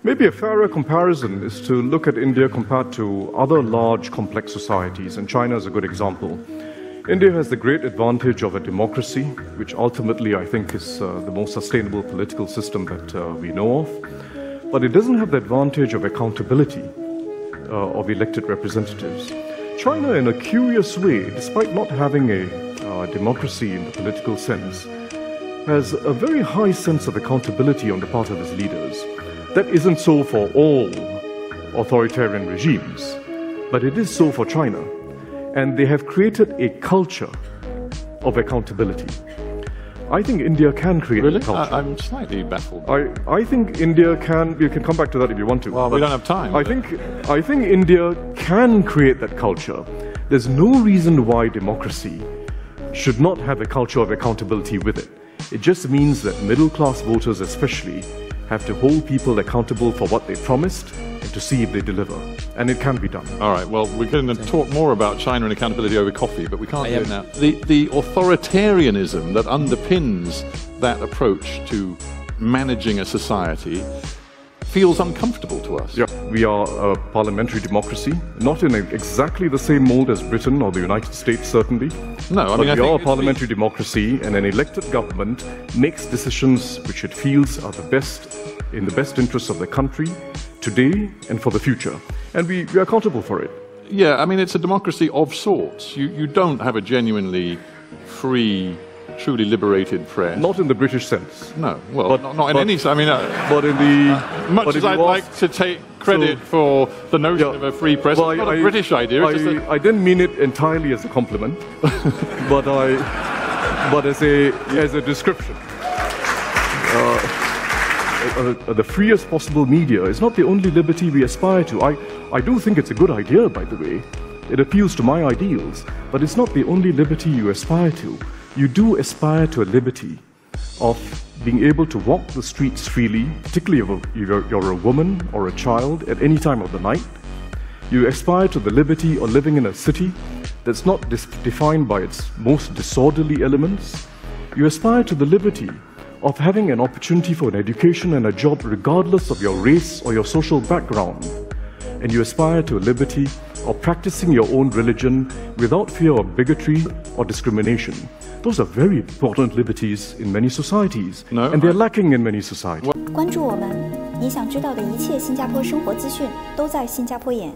Maybe a fairer comparison is to look at India compared to other large, complex societies, and China is a good example. India has the great advantage of a democracy, which ultimately I think is the most sustainable political system that we know of. But it doesn't have the advantage of accountability of elected representatives. China, in a curious way, despite not having a democracy in the political sense, has a very high sense of accountability on the part of its leaders. That isn't so for all authoritarian regimes, but it is so for China. And they have created a culture of accountability. I think India can create a culture. I'm slightly baffled. I think India can. You can come back to that if you want to. Well, we don't have time. I think India can create that culture. There's no reason why democracy should not have a culture of accountability with it. It just means that middle-class voters especially have to hold people accountable for what they promised and to see if they deliver. And it can be done. All right, well, we're going to talk more about China and accountability over coffee, but we can't do it now. The authoritarianism that underpins that approach to managing a society feels uncomfortable to us. Yeah, we are a parliamentary democracy, not in exactly the same mold as Britain or the United States, certainly. No, I mean, we are a parliamentary democracy, and an elected government makes decisions which it feels are in the best interests of the country, today and for the future. And we are accountable for it. Yeah, I mean, it's a democracy of sorts. You don't have a genuinely free, truly liberated press. Not in the British sense. No, well, not in any sense. I mean, but in the... much as I'd like to take credit for the notion of a free press, it's not a British idea. I didn't mean it entirely as a compliment, but as a description. The freest possible media is not the only liberty we aspire to. I do think it's a good idea, by the way. It appeals to my ideals, but it's not the only liberty you aspire to. You do aspire to a liberty of being able to walk the streets freely, particularly if you're a woman or a child at any time of the night. You aspire to the liberty of living in a city that's not defined by its most disorderly elements. You aspire to the liberty of having an opportunity for an education and a job regardless of your race or your social background. And you aspire to a liberty of practicing your own religion without fear of bigotry or discrimination. Those are very important liberties in many societies, and they're lacking in many societies. 关注我们，你想知道的一切新加坡生活资讯都在新加坡眼。